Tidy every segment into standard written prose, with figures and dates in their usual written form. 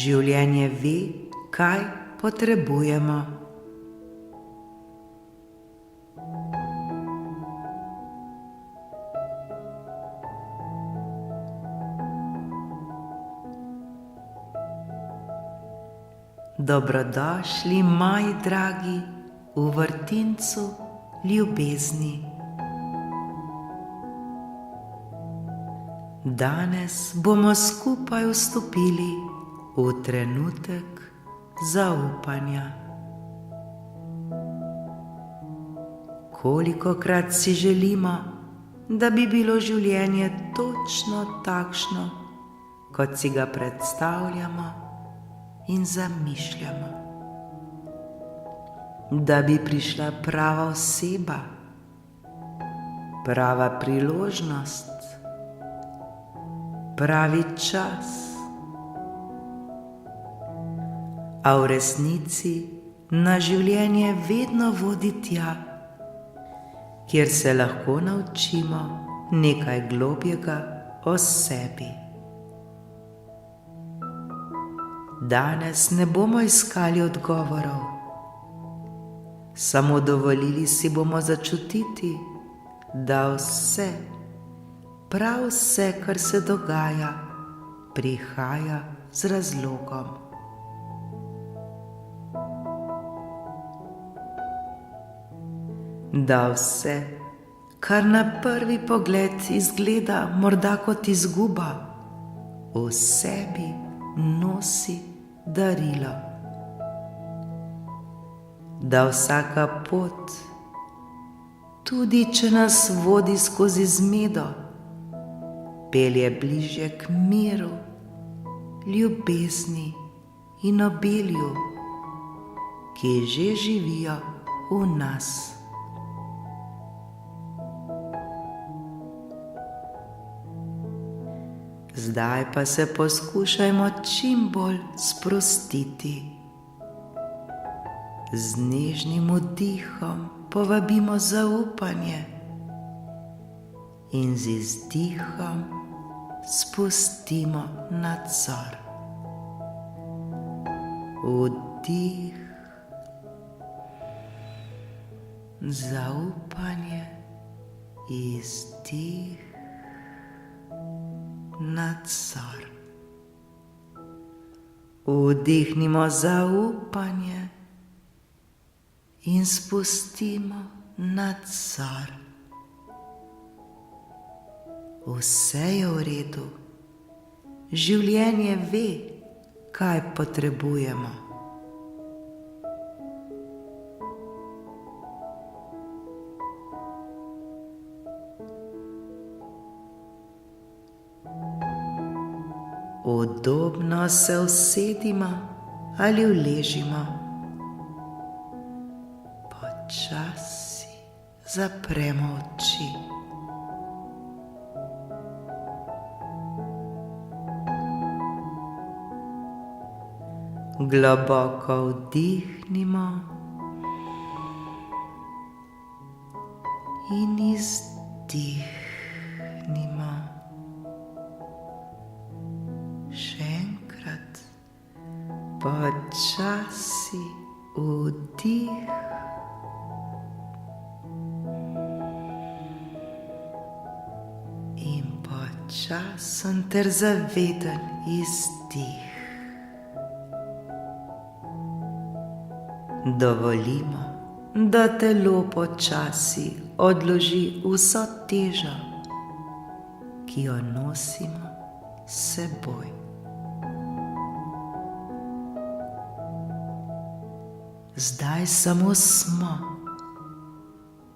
Življenje ve, kaj potrebujemo. Dobrodošli, moji dragi, v vrtincu ljubezni. Danes bomo skupaj vstopili v trenutek zaupanja. Kolikokrat si želimo, da bi bilo življenje točno takšno, kot si ga predstavljamo in zamišljamo. Da bi prišla prava oseba, prava priložnost, pravi čas. A v resnici nas življenje vedno vodi tja, kjer se lahko naučimo nekaj globjega o sebi. Danes ne bomo iskali odgovorov, samo dovolili si bomo začutiti, da vse, prav vse, kar se dogaja, prihaja z razlogom. Da vse, kar na prvi pogled izgleda morda kot izguba, v sebi nosi darilo. Da vsaka pot, tudi če nas vodi skozi zmedo, pelje bližje k miru, ljubezni in obelju, ki že živijo v nas. Zdaj pa se poskušajmo čim bolj sprostiti. Z nežnim vdihom povabimo zaupanje in z izdihom spustimo nadzor. Vdih, zaupanje, izdih, nadzor. Vdihnimo zaupanje in spustimo nadzor. Vse je v redu. Življenje ve, kaj potrebujemo. Udobno se usedimo ali uležimo. Počasi zapremo oči. Globoko vdihnimo in izdihnimo. Še enkrat, počasi vdih in počasen ter zaveden izdih. Dovolimo, da telo počasi odloži vso težo, ki jo nosimo s seboj. Zdaj samo smo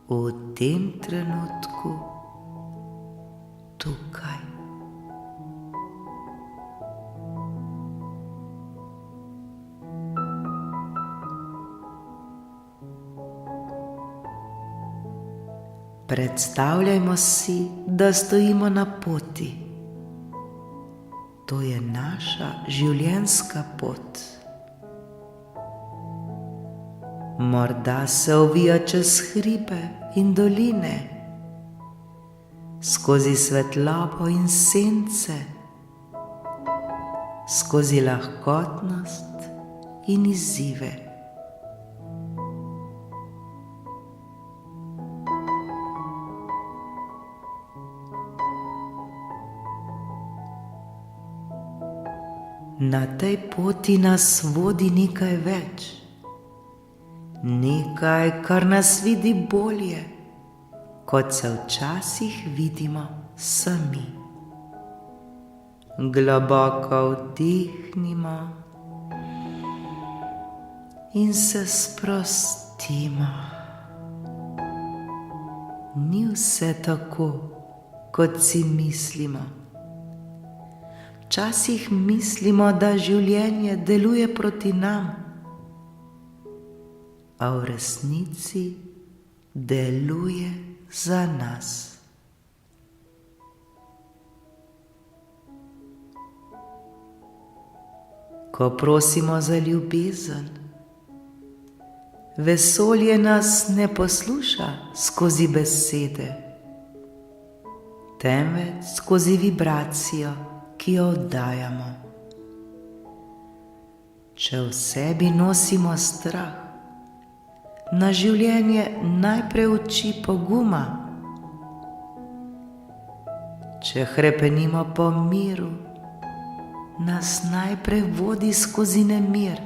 v tem trenutku tukaj. Predstavljajmo si, da stojimo na poti. To je naša življenjska pot. Morda se ovija čez hribe in doline, skozi svetlobo in sence, skozi lahkotnost in izzive. Na tej poti nas vodi nekaj več, nekaj, kar nas vidi bolje, kot se včasih vidimo sami. Globoko vdihnimo in se sprostimo. Ni vse tako, kot si mislimo. Včasih mislimo, da življenje deluje proti nam, a v resnici deluje za nas. Ko prosimo za ljubezen, vesolje nas ne posluša skozi besede, temveč skozi vibracijo, ki jo oddajamo. Če v sebi nosimo strah, na življenje najprej uči poguma. Če hrepenimo po miru, nas najprej vodi skozi nemir,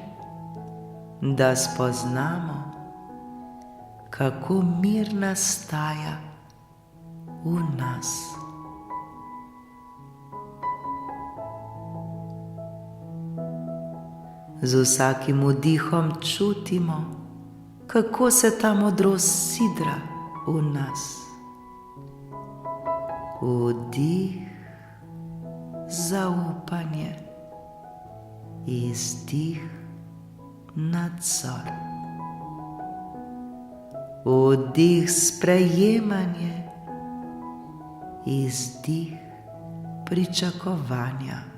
da spoznamo, kako mir nastaja v nas. Z vsakim vdihom čutimo, kako se ta modrost sidra v nas. Vdih, zaupanje, izdih, nadzor. Vdih, sprejemanje, izdih, pričakovanja.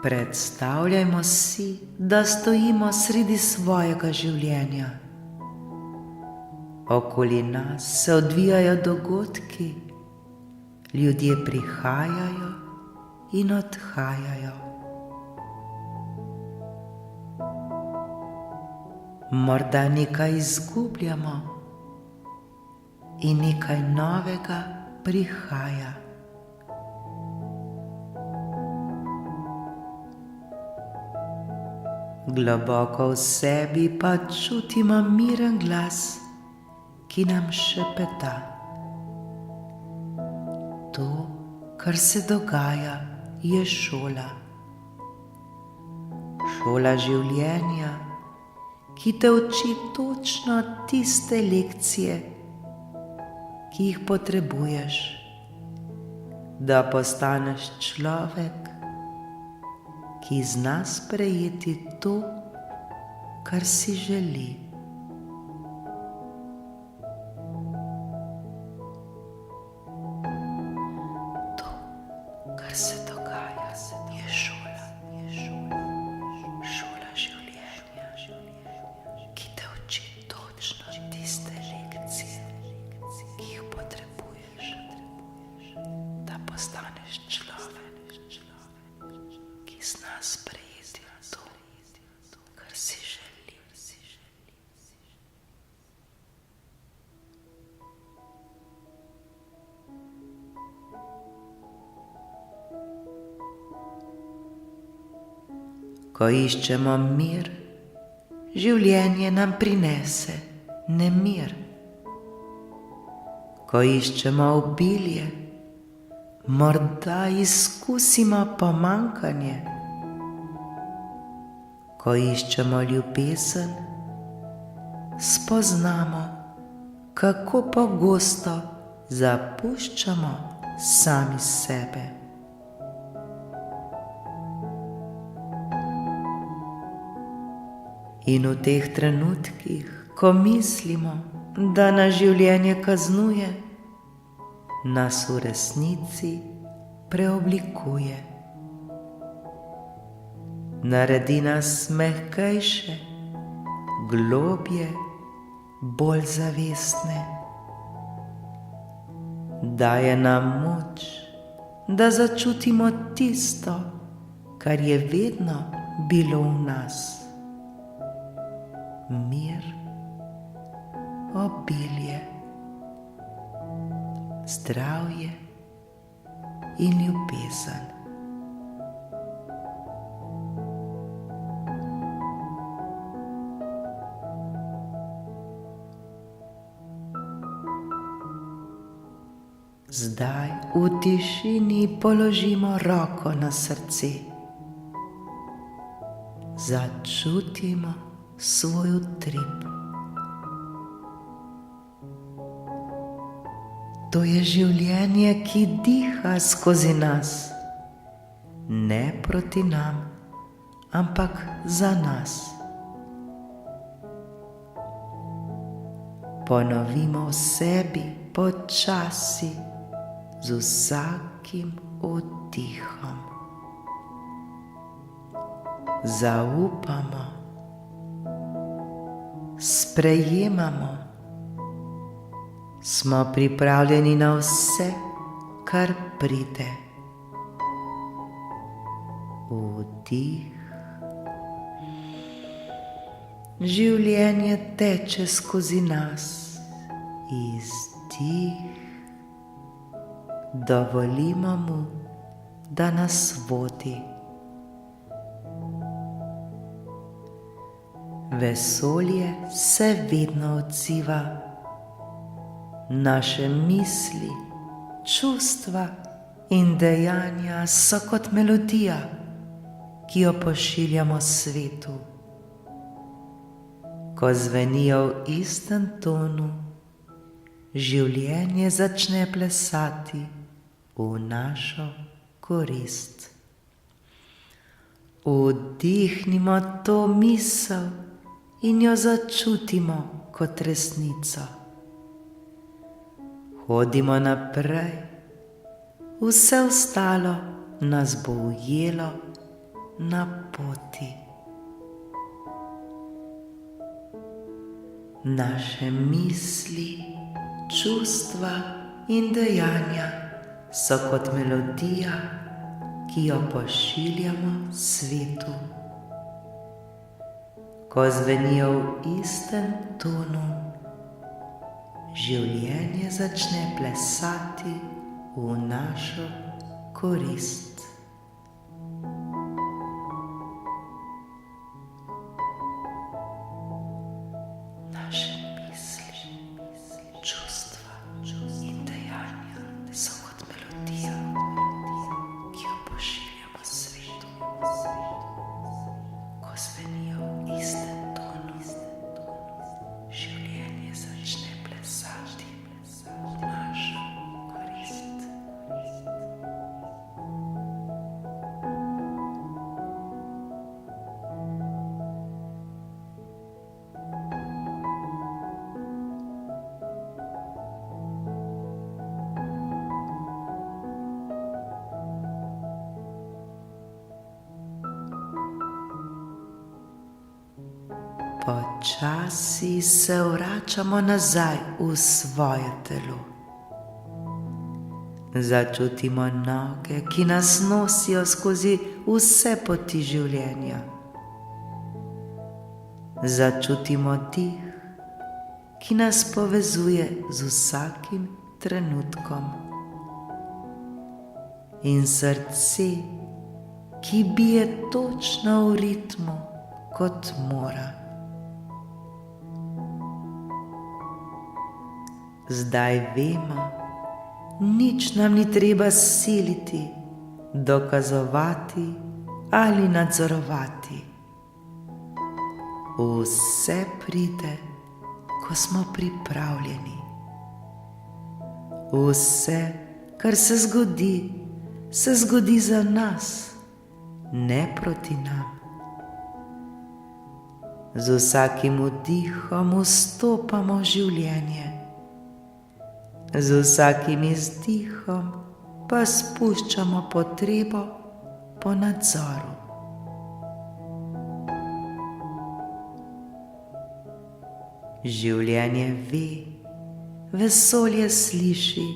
Predstavljajmo si, da stojimo sredi svojega življenja. Okoli nas se odvijajo dogodki, ljudje prihajajo in odhajajo. Morda nekaj izgubljamo in nekaj novega prihaja. Globoko v sebi pa čutimo miren glas, ki nam šepeta. To, kar se dogaja, je šola. Šola življenja, ki te uči točno tiste lekcije, ki jih potrebuješ, da postaneš človek, ki zna sprejeti to, kar si želi. To, kar se dogaja, je šola. Šola življenja, ki te uči točno tiste lekcije, ki jih potrebuješ, da postaneš človek, ki zna sprejeti to, kar si želi. Ko iščemo mir, življenje nam prinese nemir. Ko iščemo obilje, morda izkusimo pomanjkanje. Ko iščemo ljubezen, spoznamo, kako pogosto zapuščamo sami sebe. In v teh trenutkih, ko mislimo, da nas življenje kaznuje, nas v resnici preoblikuje. Naredi nas mehkejše globje, bolj zavestne. Daje nam moč, da začutimo tisto, kar je vedno bilo v nas. Mir, obilje, zdravje in ljubezen. Zdaj v tišini položimo roko na srce. Začutimo svoj utrip. To je življenje, ki diha skozi nas, ne proti nam, ampak za nas. Ponovimo v sebi počasi, z vsakim oddihom. Zaupamo, sprejemamo, smo pripravljeni na vse, kar pride. Vdih, življenje teče skozi nas. Izdih, dovolimo mu, da nas vodi. Vesolje se vedno odziva. Naše misli, čustva in dejanja so kot melodija, ki jo pošiljamo svetu. Ko zvenijo v istem tonu, življenje začne plesati v našo korist. Vdihnimo to misel in jo začutimo kot resnico. Hodimo naprej, vse ostalo nas bo ujelo na poti. Naše misli, čustva in dejanja so kot melodija, ki jo pošiljamo svetu. Ko zvenijo v istem tonu, življenje začne plesati v našo korist. Naše misli, čustva in dejanja so kot melodija, ki jo pošiljamo svetu. Ko zvenijo v istem tonu, življenje začne plesati v našo korist. Počasi se vračamo nazaj v svoje telo. Začutimo noge, ki nas nosijo skozi vse poti življenja. Začutimo dih, ki nas povezuje z vsakim trenutkom. In srce, ki bije točno v ritmu, kot mora. Zdaj vemo, nič nam ni treba siliti, dokazovati ali nadzorovati. Vse pride, ko smo pripravljeni. Vse, kar se zgodi za nas, ne proti nam. Z vsakim vdihom vstopamo v življenje. Z vsakim izdihom pa spuščamo potrebo po nadzoru. življenje ve, vesolje sliši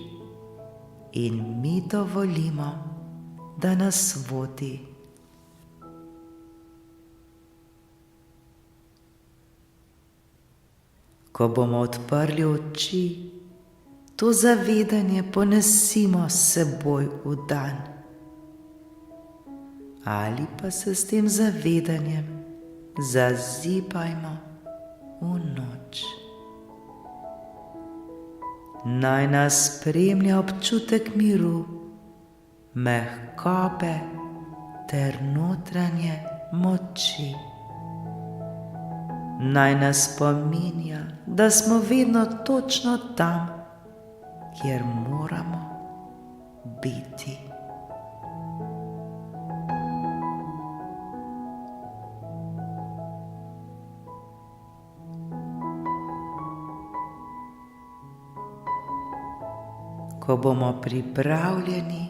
in mi dovolimo, da nas vodi. Ko bomo odprli oči, to zavedanje ponesimo s seboj v dan. Ali pa se s tem zavedanjem zazibajmo v noč. Naj nas spremlja občutek miru, mehkobe ter notranje moči. Naj nas spominja, da smo vedno točno tam, kjer moramo biti. Ko bomo pripravljeni,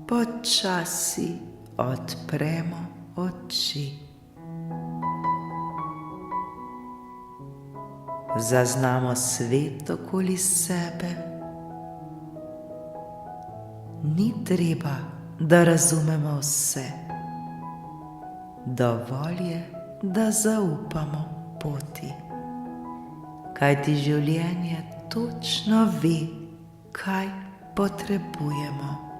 počasi odpremo oči. Zaznamo svet okoli sebe. Ni treba, da razumemo vse. Dovolj je, da zaupamo poti. Kajti življenje točno ve, kaj potrebujemo.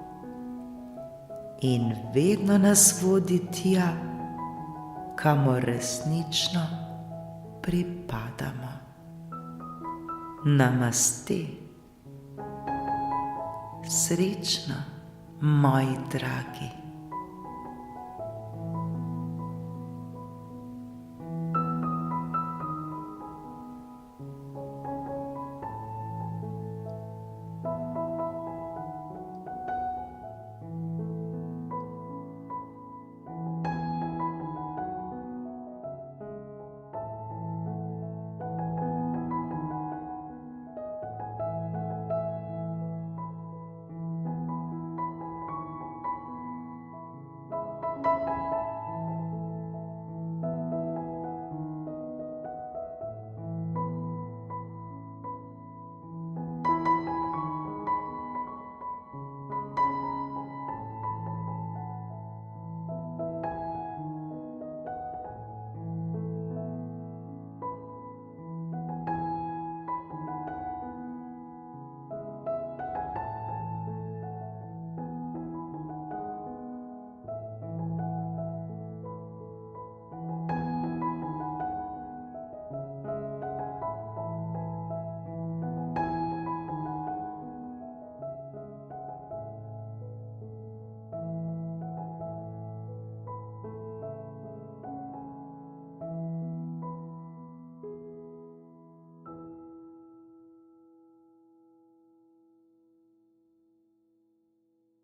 In vedno nas vodi tja, kamor resnično pripadamo. Namaste. Srečno, moji dragi.